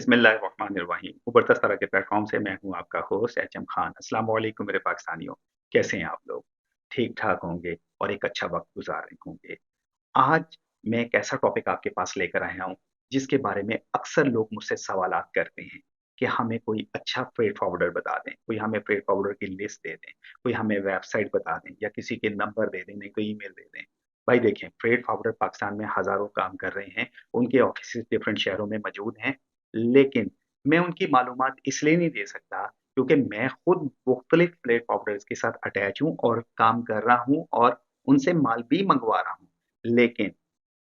बिस्मिल्लाहिर्रहमानिर्रहीम। उभरता तरह के प्लेटफ़ॉर्म से मैं हूँ आपका होस्ट एचएम खान। अस्सलाम वालेकुम मेरे पाकिस्तानियों, कैसे हैं आप लोग? ठीक-ठाक होंगे और एक अच्छा वक़्त गुज़ार रहे होंगे। आज मैं एक ऐसा टॉपिक आपके पास लेकर आया हूँ, जिसके बारे में अक्सर लोग मुझसे सवालात करते हैं कि हमें कोई अच्छा फ्रेट फॉरवर्डर बता दें, कोई हमें फ्रेट फॉरवर्डर की लिस्ट दे दें, कोई हमें वेबसाइट बता दें या किसी के नंबर दे दें, नहीं तो ईमेल दे दें। भाई देखें, फ्रेट फॉरवर्डर पाकिस्तान में हज़ारों काम कर रहे हैं, उनके ऑफ़िसेज़ डिफरेंट शहरों में मौजूद हैं, लेकिन मैं उनकी मालूमात इसलिए नहीं दे सकता क्योंकि मैं खुद मुख्तलिफ फ्रेट फॉरवर्डर्स के साथ अटैच हूँ और काम कर रहा हूँ और उनसे माल भी मँगवा रहा हूँ। लेकिन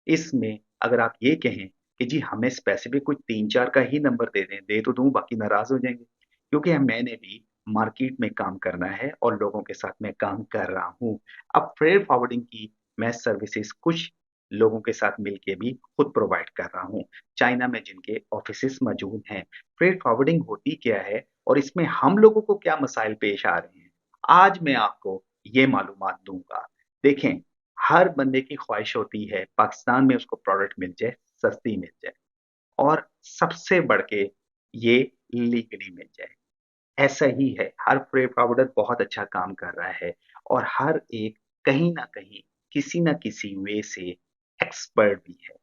इसमें अगर आप ये कहें कि जी हमें स्पेसिफिक कुछ 3-4 का ही नंबर दे दें, दे तो दूँ बाकी नाराज़ हो जाएँगे। क्योंकि मैंने भी मार्केट में काम करना है और लोगों के साथ मैं काम कर रहा हूँ। अब फ्रेट फॉरवर्डिंग की मैं सर्विसेज़ कुछ लोगों के साथ मिलके भी खुद प्रोवाइड कर रहा हूँ, चाइना में जिनके ऑफ़िसेज़ मौजूद हैं। फ्रेट फॉरवर्डिंग होती क्या है और इसमें हम लोगों को क्या मसाइल पेश आ रहे हैं? आज मैं आपको ये मालूमात दूँगा। देखें, हर बंदे की ख्वाहिश होती है पाकिस्तान में उसको प्रोडक्ट मिल जाए, सस्ती मिल जाए और सबसे बढ़ के ये लीगली मिल जाए। ऐसा ही है, हर फ्रेट फॉरवर्डर बहुत अच्छा काम कर रहा है और हर एक कहीं न कहीं, किसी न किसी वे से एक्सपर्ट भी है।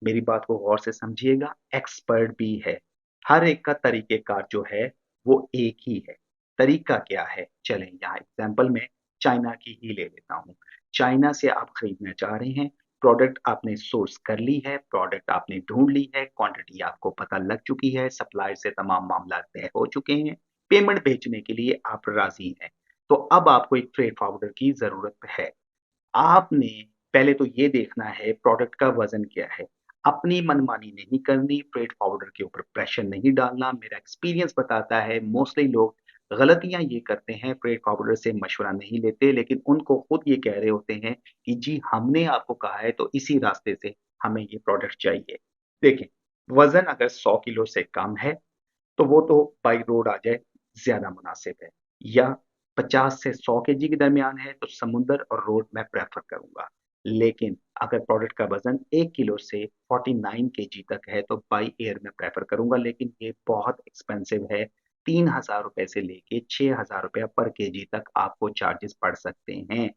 मेरी बात को गौर से समझिएगा, एक्सपर्ट भी है। हर एक का तरीक़ेकार जो है, वो एक ही है। तरीका क्या है? चलें यहाँ एग्ज़ाम्पल में चाइना की ही ले लेता हूँ। चाइना से आप खरीदना चाह रहे हैं, प्रोडक्ट आपने सोर्स कर ली है, प्रोडक्ट आपने ढूँढ ली है, क्वांटिटी आपको पता लग चुकी है, सप्लायर से तमाम मामला तय हो चुके हैं, पेमेंट भेजने के लिए आप राज़ी हैं। तो अब आपको एक फ्रेट फॉरवर्डर की ज़रूरत है। आपने पहले तो ये देखना है प्रोडक्ट का वज़न क्या है। अपनी मनमानी नहीं करनी, फ्रेट फॉरवर्डर के ऊपर प्रेशर नहीं डालना। मेरा एक्सपीरियंस बताता है मोस्टली लोग गलतियाँ ये करते हैं, फ्रेट फॉरवर्डर से मशवरा नहीं लेते, लेकिन उनको खुद ये कह रहे होते हैं कि जी हमने आपको कहा है तो इसी रास्ते से हमें ये प्रोडक्ट चाहिए। देखें, वज़न अगर 100 किलो से कम है तो वो तो बाई रोड आ जाए, ज़्यादा मुनासिब है या 50 से 100 केजी के दरमियान है, तो समुद्र और रोड मैं प्रेफ़र करूँगा। लेकिन अगर प्रोडक्ट का वज़न 1 किलो से 49 केजी तक है, तो बाई एयर मैं प्रेफ़र करूँगा, लेकिन ये बहुत एक्सपेंसिव है। ₹3000 से लेके ₹6000 पर केजी तक आपको चार्जेज़ पड़ सकते हैं।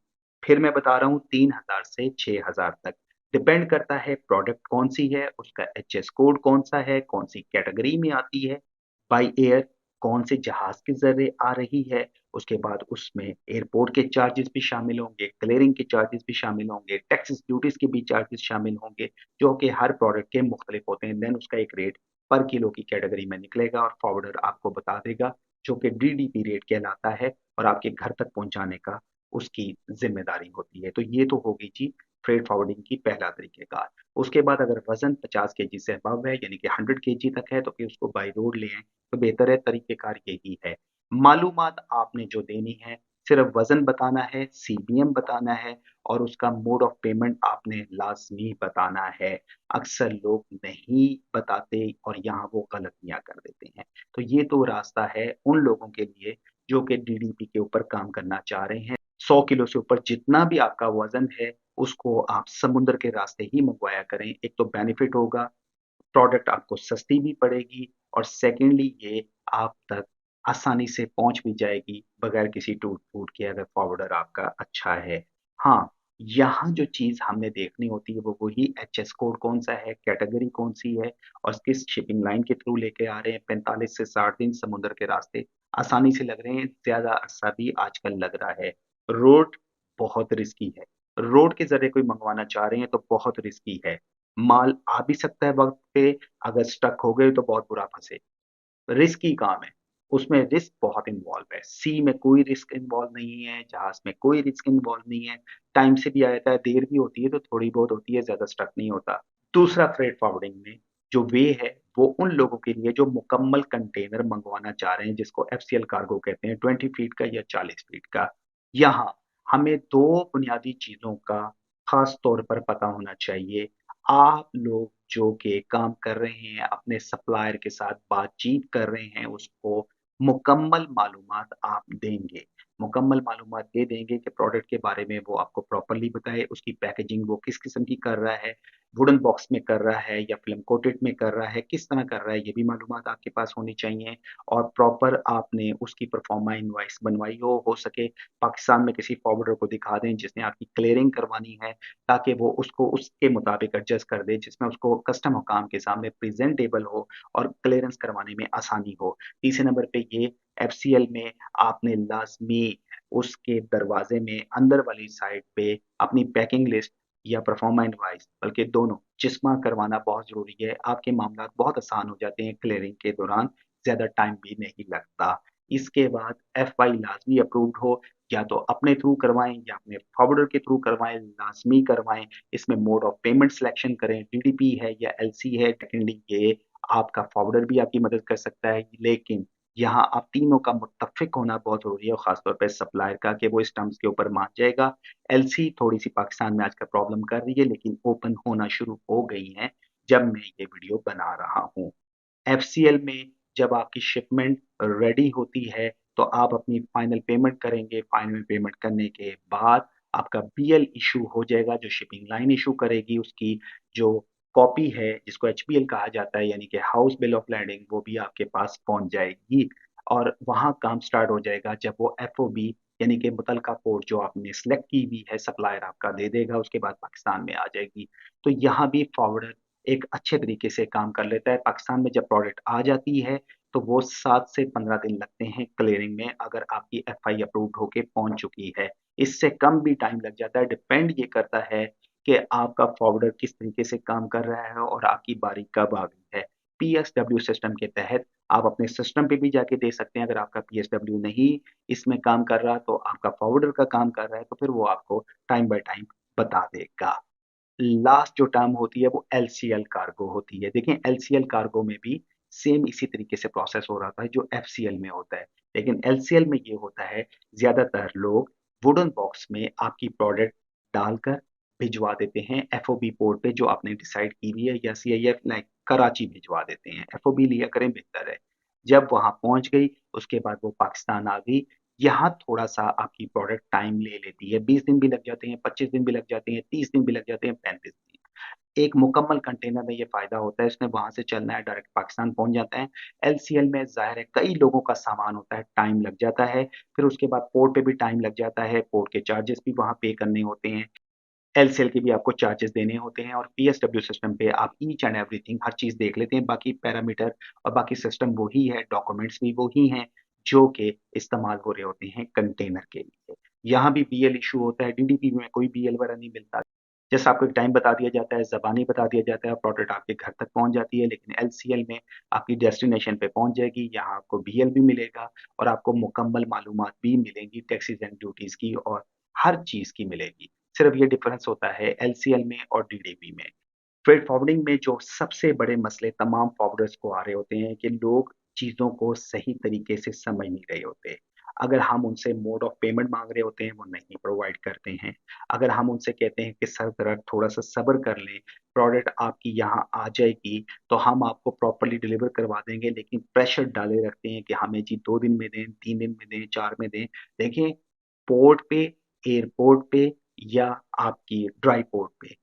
फिर मैं बता रहा हूँ 3000 से 6000 तक। डिपेंड करता है प्रोडक्ट कौन-सी है, उसका एचएस कोड कौन-सा है, कौन-सी कैटेगरी में आती है। बाय एयर कौन से जहाज़ के ज़रिए आ रही है, उसके बाद उसमें एयरपोर्ट के चार्जेज़ भी शामिल होंगे, क्लीयरिंग के चार्जेज़ भी शामिल होंगे, टैक्सेस ड्यूटीज़ के भी चार्जेज़ शामिल होंगे, जो कि हर प्रोडक्ट के मुख्तलिफ होते हैं। देन उसका एक रेट पर किलो की कैटेगरी में निकलेगा और फॉरवर्डर आपको बता देगा, जो कि डीडीपी रेट कहलाता है और आपके घर तक पहुँचाने का उसकी ज़िम्मेदारी होती है। तो ये तो होगी जी फ्रेट फॉरवर्डिंग की पहला तरीक़ेकार। उसके बाद अगर वज़न 50 केजी से अबव है यानी कि 100 केजी तक है, तो फिर उसको बाय रोड ले आएँ। तो बेहतर है तरीक़ेकार यही है। मालूमात आपने जो देनी है, सिर्फ़ वज़न बताना है, सीबीएम बताना है और उसका मोड ऑफ़ पेमेंट आपने लाज़मी बताना है। अक्सर लोग नहीं बताते और यहाँ वो गलतियाँ कर देते हैं। तो ये तो रास्ता है उन लोगों के लिए जो कि डीडीपी के ऊपर काम करना चाह रहे हैं। 100 किलो से ऊपर जितना भी आपका वज़न है, उसको आप समुद्र के रास्ते ही मंगवाया करें। एक तो बेनिफिट होगा, प्रोडक्ट आपको सस्ती भी पड़ेगी और सेकंडली ये आप तक आसानी से पहुँच भी जाएगी, बगैर किसी टूट-फूट के अगर फॉरवर्डर आपका अच्छा है। हाँ, यहाँ जो चीज़ हमने देखनी होती है वो वही एचएस कोड कौन-सा है, कैटेगरी कौन-सी है और किस शिपिंग लाइन के थ्रू लेके आ रहे हैं। 45 से 60 दिन समुद्र के रास्ते आसानी से लग रहे हैं, ज़्यादा अरसा भी आजकल लग रहा है। रोड बहुत रिस्की है। रोड के ज़रिए कोई मंगवाना चाह रहे हैं तो बहुत रिस्की है। माल आ भी सकता है वक़्त पे, अगर स्टक हो गए तो बहुत बुरा फँसे। रिस्की काम है, उसमें रिस्क बहुत इन्वॉल्व है। सी में कोई रिस्क इन्वॉल्व नहीं है, जहाज़ में कोई रिस्क इन्वॉल्व नहीं है, टाइम से भी आ जाता है, देर भी होती है तो थोड़ी बहुत होती है, ज़्यादा स्टक नहीं होता। दूसरा फ्रेट फॉरवर्डिंग में जो वे है, वो उन लोगों के लिए जो मुकम्मल कंटेनर मंगवाना चाह रहे हैं, जिसको एफसीएल कार्गो कहते हैं, 20 फीट का या 40 फीट का। यहाँ हमें 2 बुनियादी चीज़ों का ख़ास तौर पर पता होना चाहिए। आप लोग जो कि काम कर रहे हैं, अपने सप्लायर के साथ बातचीत कर रहे हैं, उसको मुकम्मल मालूमात आप देंगे। मुकम्मल मालूमात ये देंगे कि प्रोडक्ट के बारे में वो आपको प्रॉपर्ली बताए, उसकी पैकेजिंग वो किस किस्म की कर रहा है, वुडन बॉक्स में कर रहा है या फ़िल्म कोटेड में कर रहा है, किस तरह कर रहा है, ये भी मालूमात आपके पास होनी चाहिए। और प्रॉपर आपने उसकी प्रोफ़ार्मा इनवॉइस बनवाई हो सके पाकिस्तान में किसी फॉरवर्डर को दिखा दें जिसने आपकी क्लियरिंग करवानी है, ताकि वो उसको उसके मुताबिक एडजस्ट कर दे, जिसमें उसको कस्टम हुकाम के सामने प्रेज़ेंटेबल हो और क्लियरेंस करवाने में आसानी हो। तीसरे नंबर पे ये एफसीएल में आपने लाज़मी उसके दरवाज़े में अंदर वाली साइड पे अपनी पैकिंग लिस्ट या परफॉर्मा इनवॉइस बल्कि दोनों जिस्मा करवाना बहुत ज़रूरी है। आपके मामलात बहुत आसान हो जाते हैं क्लियरिंग के दौरान, ज़्यादा टाइम भी नहीं लगता। इसके बाद एफवाई लाज़मी अप्रूव्ड हो, या तो अपने थ्रू करवाएँ या अपने फॉरवर्डर के थ्रू करवाएँ, लाज़मी करवाएँ। इसमें मोड ऑफ पेमेंट सिलेक्शन करें, डीडीपी है या एलसी है, सेकेंडली ये आपका फॉरवर्डर भी आपकी मदद कर सकता है, लेकिन यहाँ आप तीनों का मुत्तफ़िक होना बहुत ज़रूरी है और ख़ासतौर पे सप्लायर का कि वो इस टर्म्स के ऊपर मान जाएगा। एलसी थोड़ी-सी पाकिस्तान में आजकल प्रॉब्लम कर रही है, लेकिन ओपन होना शुरू हो गई हैं, जब मैं ये वीडियो बना रहा हूँ। एफसीएल में जब आपकी शिपमेंट रेडी होती है, तो आप अपनी फाइनल पेमेंट करेंगे। फाइनल पेमेंट करने के बाद आपका बीएल इश्यू हो जाएगा, जो शिपिंग लाइन इश्यू करेगी, उसकी जो कॉपी है, जिसको एचबीएल कहा जाता है, यानी कि हाउस बिल ऑफ लैंडिंग, वो भी आपके पास पहुँच जाएगी और वहाँ काम स्टार्ट हो जाएगा जब वो एफओबी यानी कि मुतलका पोर्ट जो आपने सेलेक्ट की हुई है, सप्लायर आपका दे देगा, उसके बाद पाकिस्तान में आ जाएगी। तो यहाँ भी फॉरवर्डर एक अच्छे तरीके से काम कर लेता है। पाकिस्तान में जब प्रोडक्ट आ जाती है, तो वो 7 से 15 दिन लगते हैं क्लीयरिंग में, अगर आपकी एफआई अप्रूव्ड होके पहुँच चुकी है। इससे कम भी टाइम लग जाता है, डिपेंड ये करता है कि आपका फॉरवर्डर किस तरीके से काम कर रहा है और आपकी बारी कब आ गई है। पीएसडब्ल्यू सिस्टम के तहत आप अपने सिस्टम पे भी जाके देख सकते हैं, अगर आपका पीएसडब्ल्यू नहीं इसमें काम कर रहा, तो आपका फॉरवर्डर का काम कर रहा है, तो फिर वो आपको टाइम बाय टाइम बता देगा। लास्ट जो टर्म होती है वो एलसीएल कार्गो होती है। देखें एलसीएल कार्गो में भी सेम इसी तरीके से प्रोसेस हो रहा था जो एफसीएल में होता है। लेकिन एलसीएल में ये होता है ज़्यादातर लोग वुडन बॉक्स में आपकी प्रोडक्ट डालकर भिजवा देते हैं एफओबी पोर्ट पे जो आपने डिसाइड की हुई है या सीआईएफ लाइक कराची भिजवा देते हैं। एफओबी लिया करें बेहतर है। जब वहाँ पहुँच गई उसके बाद वो पाकिस्तान आ गई। यहाँ थोड़ा-सा आपकी प्रोडक्ट टाइम ले लेती है, 20 दिन भी लग जाते हैं, 25 दिन भी लग जाते हैं, 30 दिन भी लग जाते हैं, 35 दिन। एक मुकम्मल कंटेनर में ये फ़ायदा होता है, इसने वहाँ से चलना है, डायरेक्ट पाकिस्तान पहुँच जाता है। एलसीएल में ज़ाहिर है कई लोगों का सामान होता है, टाइम लग जाता है, फिर उसके बाद पोर्ट पे भी टाइम लग जाता है, पोर्ट के चार्जेस भी वहाँ पे करने होते हैं। एलसीएल के भी आपको चार्जेस देने होते हैं और पीएसडब्ल्यू सिस्टम पे आप ईच एंड एवरीथिंग हर चीज़ देख लेते हैं, बाकी पैरामीटर और बाकी सिस्टम वही है, डॉक्यूमेंट्स भी वही हैं, जो कि इस्तेमाल हो रहे होते हैं कंटेनर के लिए। यहाँ भी बीएल इश्यू होता है, डीडीपी में कोई बीएल वगैरह नहीं मिलता। जैसे आपको एक टाइम बता दिया जाता है, ज़बानी बता दिया जाता है, प्रोडक्ट आपके घर तक पहुँच जाती है, लेकिन एलसीएल में आपकी डेस्टिनेशन पे पहुँच जाएगी, यहाँ आपको बीएल भी मिलेगा और आपको मुकम्मल मालूमात भी मिलेंगी टैक्सेस एंड ड्यूटीज़ की और हर चीज़ की मिलेगी। सिर्फ ये डिफरेंस होता है एलसीएल में और डीडीपी में। फ्रेट फॉरवर्डिंग में जो सबसे बड़े मसले तमाम फॉरवर्डर्स को आ रहे होते हैं कि लोग चीज़ों को सही तरीके से समझ नहीं रहे होते। अगर हम उनसे मोड ऑफ पेमेंट माँग रहे होते हैं, वो नहीं प्रोवाइड करते हैं। अगर हम उनसे कहते हैं कि सर ज़रा थोड़ा-सा सब्र कर लें, प्रोडक्ट आपकी यहाँ आ जाएगी, तो हम आपको प्रॉपर्ली डिलीवर करवा देंगे, लेकिन प्रेशर डाले रखते हैं कि हमें जी 2 दिन में दें, 3 दिन में दें, 4 में दें। देखिए, पोर्ट पे, एयरपोर्ट पे या आपकी ड्राई पोर्ट पे,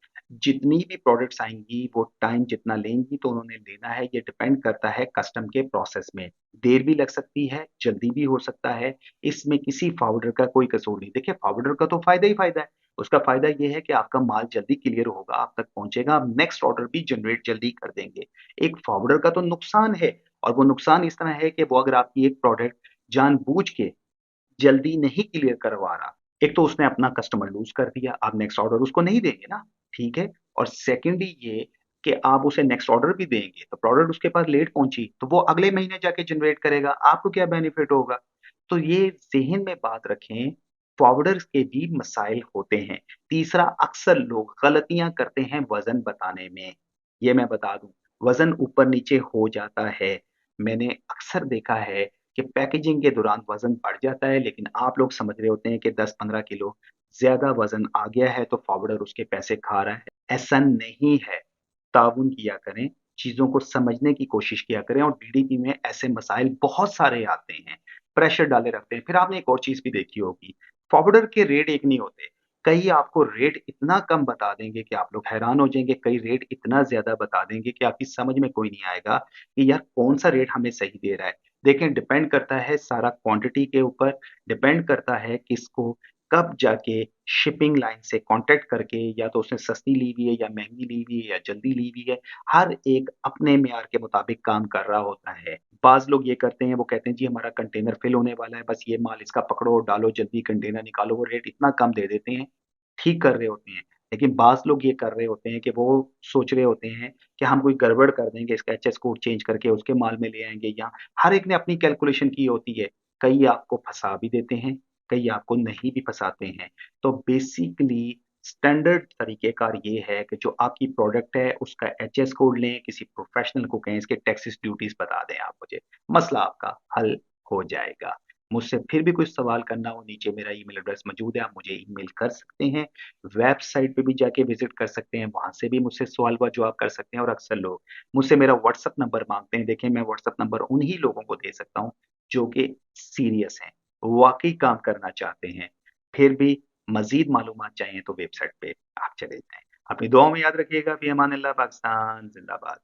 जितनी भी प्रोडक्ट्स आएँगी वो टाइम जितना लेंगी तो उन्होंने लेना है, ये डिपेंड करता है कस्टम के प्रोसेस में। देर भी लग सकती है, जल्दी भी हो सकता है, इसमें किसी फॉरवर्डर का कोई कसूर नहीं। देखिए फॉरवर्डर का तो फ़ायदा ही फ़ायदा है, उसका फ़ायदा ये है कि आपका माल जल्दी क्लियर होगा, आप तक पहुँचेगा, आप नेक्स्ट ऑर्डर भी जनरेट जल्दी कर देंगे। एक फॉरवर्डर का तो नुकसान है और वो नुकसान इस तरह है कि वो अगर आपकी एक प्रोडक्ट जानबूझ के जल्दी नहीं क्लियर करवा रहा। एक तो उसने अपना कस्टमर लूज़ कर दिया, आप नेक्स्ट ऑर्डर उसको नहीं देंगे ना, ठीक है? और सेकंडली ये कि आप उसे नेक्स्ट ऑर्डर भी देंगे, तो प्रोडक्ट उसके पास लेट पहुँची, तो वो अगले महीने जाके जनरेट करेगा, आपको क्या बेनिफिट होगा? तो ये ज़हन में बात रखें, फॉरवर्डर्स के भी मसाइल होते हैं। तीसरा, अक्सर लोग गलतियाँ करते हैं वज़न बताने में। ये मैं बता दूँ, वज़न ऊपर-नीचे हो जाता है। मैंने अक्सर देखा है कि पैकेजिंग के दौरान वज़न बढ़ जाता है, लेकिन आप लोग समझ रहे होते हैं कि 10-15 किलो ज़्यादा वज़न आ गया है, तो फॉरवर्डर उसके पैसे खा रहा है। ऐसा नहीं है। ताउन किया करें, चीज़ों को समझने की कोशिश किया करें और डीडीपी में ऐसे मसाइल बहुत सारे आते हैं। प्रेशर डाले रखते हैं। फिर आपने एक और चीज़ भी देखी होगी, फॉरवर्डर के रेट एक नहीं होते। कई आपको रेट इतना कम बता देंगे कि आप लोग हैरान हो जाएँगे, कई रेट इतना ज़्यादा बता देंगे कि आपकी समझ में कोई नहीं आएगा कि यार कौन-सा रेट हमें सही दे रहा है। देखें, डिपेंड करता है सारा क्वांटिटी के ऊपर, डिपेंड करता है किसको कब जाके शिपिंग लाइन से कॉन्टैक्ट करके या तो उसने सस्ती ली हुई है या महँगी ली हुई है या जल्दी ली हुई है। हर एक अपने मेयार के मुताबिक काम कर रहा होता है। बाज़ लोग ये करते हैं, वो कहते हैं जी हमारा कंटेनर फिल होने वाला है, बस ये माल इसका पकड़ो, डालो जल्दी कंटेनर निकालो, वो रेट इतना कम दे देते हैं, ठीक कर रहे होते हैं। लेकिन बाज़ लोग ये कर रहे होते हैं कि वो सोच रहे होते हैं कि हम कोई गड़बड़ कर देंगे, इसका एचएस कोड चेंज करके उसके माल में ले आएँगे या हर एक ने अपनी कैलकुलेशन की होती है। कई आपको फँसा भी देते हैं, कई आपको नहीं भी फँसाते हैं। तो बेसिकली स्टैंडर्ड तरीक़ेकार ये है कि जो आपकी प्रोडक्ट है उसका एचएस कोड लें, किसी प्रोफ़ेशनल को कहें इसके टैक्सेस ड्यूटीज़ बता दें आप मुझे, मसला आपका हल हो जाएगा। मुझसे फिर भी कुछ सवाल करना हो, नीचे मेरा ईमेल एड्रेस मौजूद है, आप मुझे ईमेल कर सकते हैं। वेबसाइट पे भी जाके विज़िट कर सकते हैं, वहाँ से भी मुझसे सवाल व जवाब कर सकते हैं और अक्सर लोग मुझसे मेरा व्हाट्सएप नंबर माँगते हैं। देखिए, मैं व्हाट्सएप नंबर उन्हीं लोगों को दे सकता हूँ, जो कि सीरियस हैं, वाक़ई काम करना चाहते हैं। फिर भी मज़ीद मालूमात चाहिए तो वेबसाइट पे आप चले जाएँ। अपनी दुआओं में याद रखिएगा। फ़ी अमान अल्लाह। पाकिस्तान ज़िंदाबाद।